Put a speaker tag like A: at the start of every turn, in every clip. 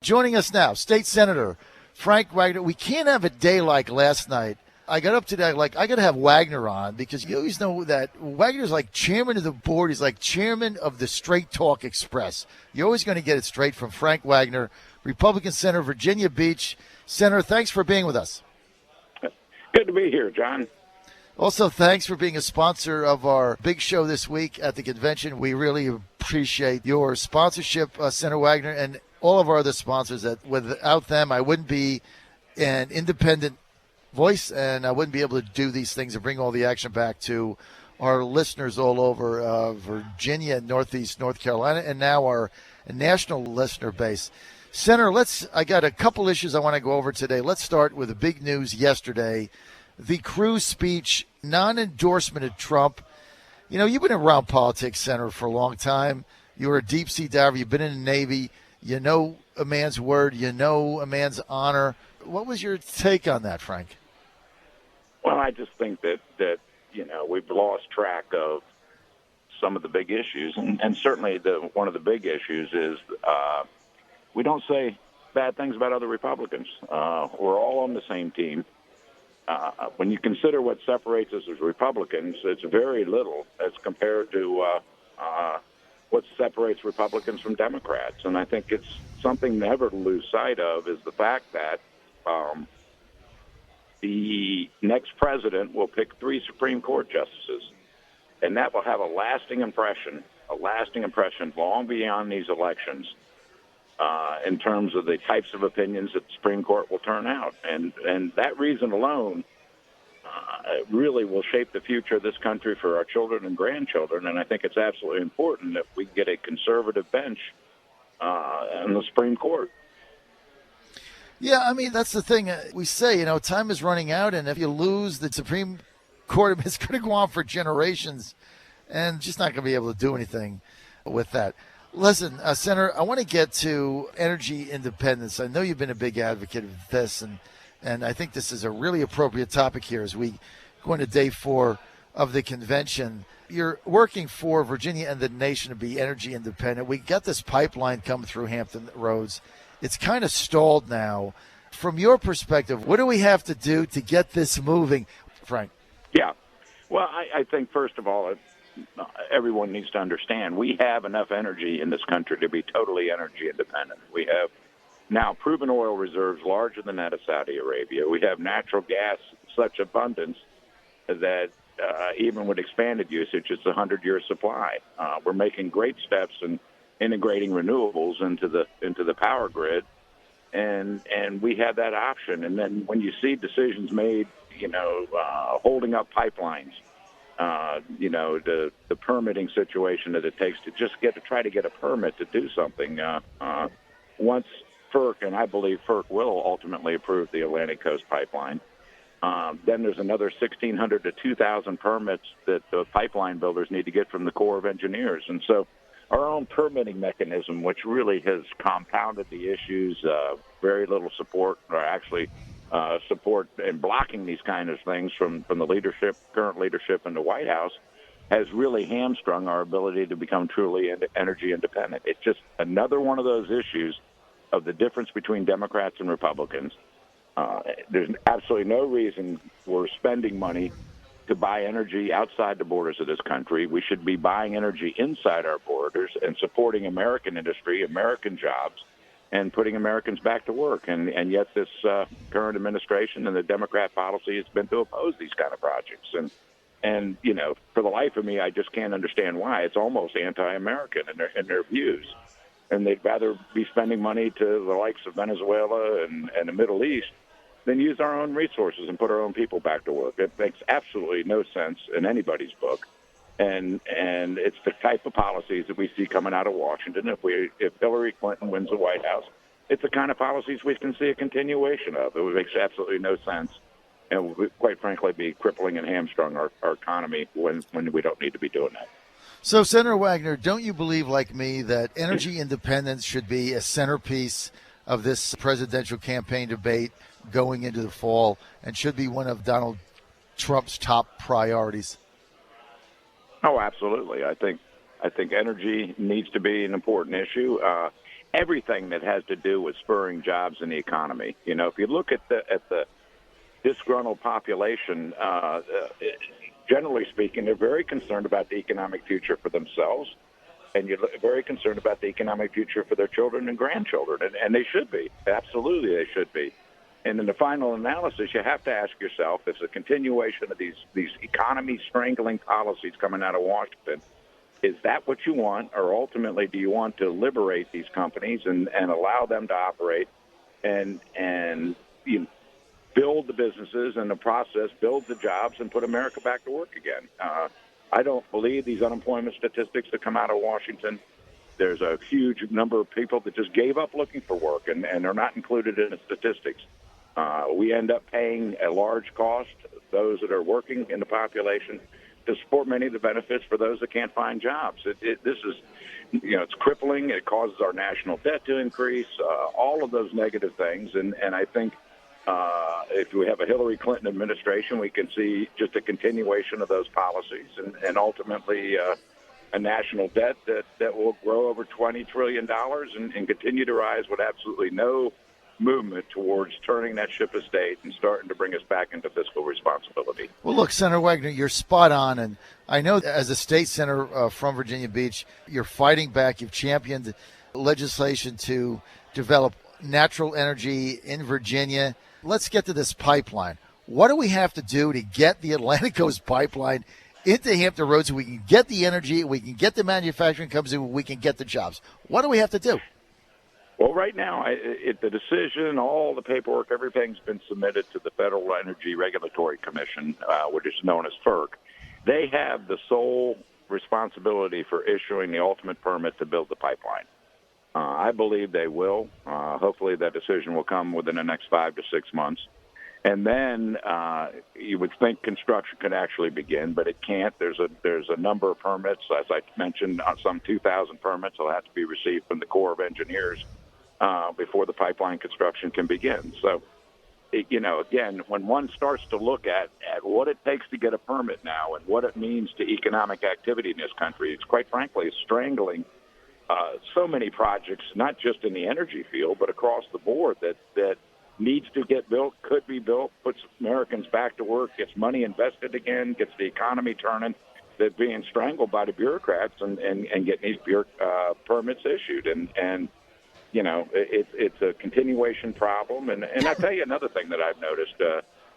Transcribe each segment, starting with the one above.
A: Joining us now, State Senator Frank Wagner. We can't have a day like last night. I got up today, I got to have Wagner on because you always know that Wagner's like chairman of the board. He's like chairman of the Straight Talk Express. You're always going to get it straight from Frank Wagner, Republican Senator, Virginia Beach. Senator, thanks for being with us.
B: Good to be here, John.
A: Also, thanks for being a sponsor of our big show this week at the convention. We really appreciate your sponsorship, Senator Wagner, and all of our other sponsors. That without them, I wouldn't be an independent voice, and I wouldn't be able to do these things and bring all the action back to our listeners all over Virginia and Northeast North Carolina, and now our national listener base. Senator, I got a couple issues I want to go over today. Let's start with the big news yesterday. The Cruz speech, non-endorsement of Trump. You know, you've been around politics, Senator, for a long time. You were a deep sea diver. You've been in the Navy. You know a man's word. You know a man's honor. What was your take on that, Frank?
B: Well, I just think that we've lost track of some of the big issues, and certainly one of the big issues is we don't say bad things about other Republicans. We're all on the same team. When you consider what separates us as Republicans, it's very little as compared to what separates Republicans from Democrats. And I think it's something never to lose sight of is the fact that the next president will pick 3 Supreme Court justices, and that will have a lasting impression long beyond these elections in terms of the types of opinions that the Supreme Court will turn out. And that reason alone really will shape the future of this country for our children and grandchildren, and I think it's absolutely important that we get a conservative bench in the Supreme Court.
A: Yeah, I mean, that's the thing. We say, time is running out, and if you lose the Supreme Court, it's going to go on for generations, and just not going to be able to do anything with that. Listen, Senator, I want to get to energy independence. I know you've been a big advocate of this, and I think this is a really appropriate topic here as we go into day 4 of the convention. You're working for Virginia and the nation to be energy independent. We got this pipeline coming through Hampton Roads. It's kind of stalled now. From your perspective, what do we have to do to get this moving, Frank?
B: Yeah. Well, I think, first of all, everyone needs to understand we have enough energy in this country to be totally energy independent. We have now proven oil reserves larger than that of Saudi Arabia. We have natural gas in such abundance that even with expanded usage, it's a 100-year supply. We're making great steps in integrating renewables into the power grid, and we have that option. And then when you see decisions made, holding up pipelines, the permitting situation that it takes to just try to get a permit to do something. Once FERC, and I believe FERC will ultimately approve the Atlantic Coast Pipeline, then there's another 1,600 to 2,000 permits that the pipeline builders need to get from the Corps of Engineers. And so our own permitting mechanism, which really has compounded the issues, very little support, or actually support in blocking these kind of things from the current leadership in the White House, has really hamstrung our ability to become truly energy independent. It's just another one of those issues of the difference between Democrats and Republicans. There's absolutely no reason we're spending money to buy energy outside the borders of this country. We should be buying energy inside our borders and supporting American industry, American jobs, and putting Americans back to work. And yet this current administration and the Democrat policy has been to oppose these kind of projects. And for the life of me, I just can't understand why. It's almost anti-American in their views. And they'd rather be spending money to the likes of Venezuela and the Middle East than use our own resources and put our own people back to work. It makes absolutely no sense in anybody's book. And it's the type of policies that we see coming out of Washington. If Hillary Clinton wins the White House, it's the kind of policies we can see a continuation of. It makes absolutely no sense, and would, quite frankly, be crippling and hamstrung our economy when we don't need to be doing that.
A: So, Senator Wagner, don't you believe, like me, that energy independence should be a centerpiece of this presidential campaign debate going into the fall and should be one of Donald Trump's top priorities?
B: Oh, absolutely. I think energy needs to be an important issue. everything that has to do with spurring jobs in the economy. You know, if you look at the disgruntled population, generally speaking, they're very concerned about the economic future for themselves, and you're very concerned about the economic future for their children and grandchildren, and they should be. Absolutely, they should be. And in the final analysis, you have to ask yourself, if the continuation of these economy-strangling policies coming out of Washington, is that what you want, or ultimately do you want to liberate these companies and allow them to operate and build the businesses and the process, build the jobs, and put America back to work again? I don't believe these unemployment statistics that come out of Washington. There's a huge number of people that just gave up looking for work, and they're not included in the statistics. We end up paying a large cost, those that are working in the population, to support many of the benefits for those that can't find jobs. This is, it's crippling. It causes our national debt to increase, all of those negative things. And I think if we have a Hillary Clinton administration, we can see just a continuation of those policies and ultimately a national debt that will grow over $20 trillion and continue to rise with absolutely no movement towards turning that ship of state and starting to bring us back into fiscal responsibility.
A: Well, look, Senator Wagner, you're spot on. And I know as a state senator from Virginia Beach, you're fighting back. You've championed legislation to develop natural energy in Virginia. Let's get to this pipeline. What do we have to do to get the Atlantic Coast pipeline into Hampton Roads so we can get the energy, we can get the manufacturing comes in, we can get the jobs? What do we have to do?
B: Well, right now, the decision, all the paperwork, everything's been submitted to the Federal Energy Regulatory Commission, which is known as FERC. They have the sole responsibility for issuing the ultimate permit to build the pipeline. I believe they will. Hopefully that decision will come within the next 5 to 6 months. And then you would think construction could actually begin, but it can't. There's a number of permits. As I mentioned, some 2,000 permits will have to be received from the Corps of Engineers before the pipeline construction can begin. So, again, when one starts to look at what it takes to get a permit now and what it means to economic activity in this country, it's quite frankly strangling so many projects, not just in the energy field, but across the board that needs to get built, could be built, puts Americans back to work, gets money invested again, gets the economy turning, that being strangled by the bureaucrats and getting these permits issued. And it's a continuation problem. And I'll tell you another thing that I've noticed,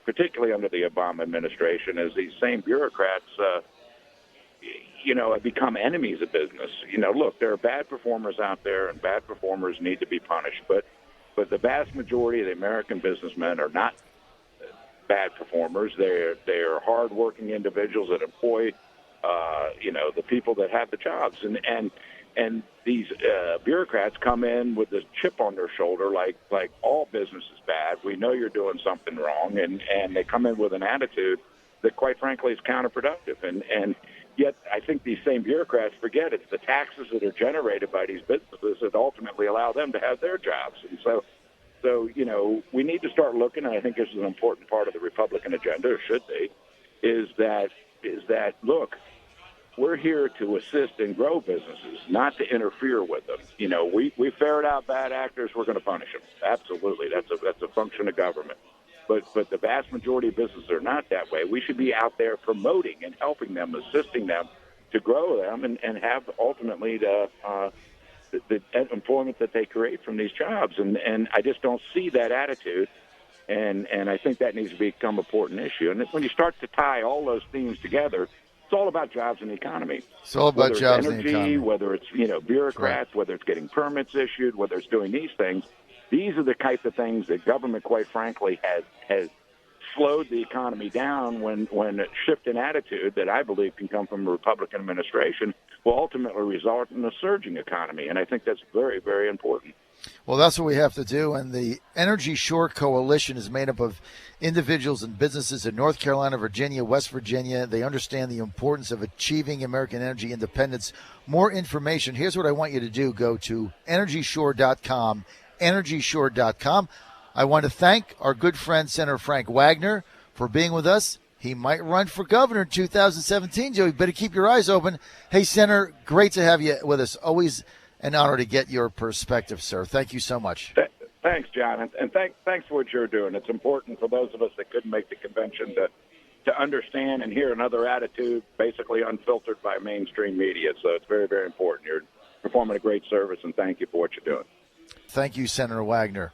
B: particularly under the Obama administration, is these same bureaucrats, have become enemies of business. Look, there are bad performers out there, and bad performers need to be punished. But the vast majority of the American businessmen are not bad performers. They're hardworking individuals that employ, the people that have the jobs. And these bureaucrats come in with this chip on their shoulder, like all business is bad. We know you're doing something wrong, and they come in with an attitude that, quite frankly, is counterproductive. And yet, I think these same bureaucrats forget it's the taxes that are generated by these businesses that ultimately allow them to have their jobs. And so we need to start looking, and I think this is an important part of the Republican agenda, or should be, is that look, we're here to assist and grow businesses, not to interfere with them. We ferret out bad actors, we're going to punish them. Absolutely, that's a function of government. But the vast majority of businesses are not that way. We should be out there promoting and helping them, assisting them to grow them and have ultimately the employment that they create from these jobs. And I just don't see that attitude. And I think that needs to become an important issue. And when you start to tie all those themes together, it's all about jobs and the economy.
A: It's all about
B: whether
A: jobs
B: it's
A: and
B: energy,
A: the economy.
B: Whether it's bureaucrats,
A: right.
B: Whether it's getting permits issued, whether it's doing these things. These are the type of things that government, quite frankly, has slowed the economy down when a shift in attitude that I believe can come from a Republican administration will ultimately result in a surging economy. And I think that's very, very important.
A: Well, that's what we have to do. And the Energy Shore Coalition is made up of individuals and businesses in North Carolina, Virginia, West Virginia. They understand the importance of achieving American energy independence. More information. Here's what I want you to do. Go to energyshore.com. energyshore.com. I want to thank our good friend Senator Frank Wagner for being with us. He might run for governor in 2017, Joe. You better keep your eyes open. Hey, Senator, great to have you with us. Always an honor to get your perspective, sir. Thank you so much.
B: Thanks, John, and thanks for what you're doing. It's important for those of us that couldn't make the convention to understand and hear another attitude, basically unfiltered by mainstream media. So it's very, very important. You're performing a great service, and thank you for what you're doing.
A: Thank you, Senator Wagner.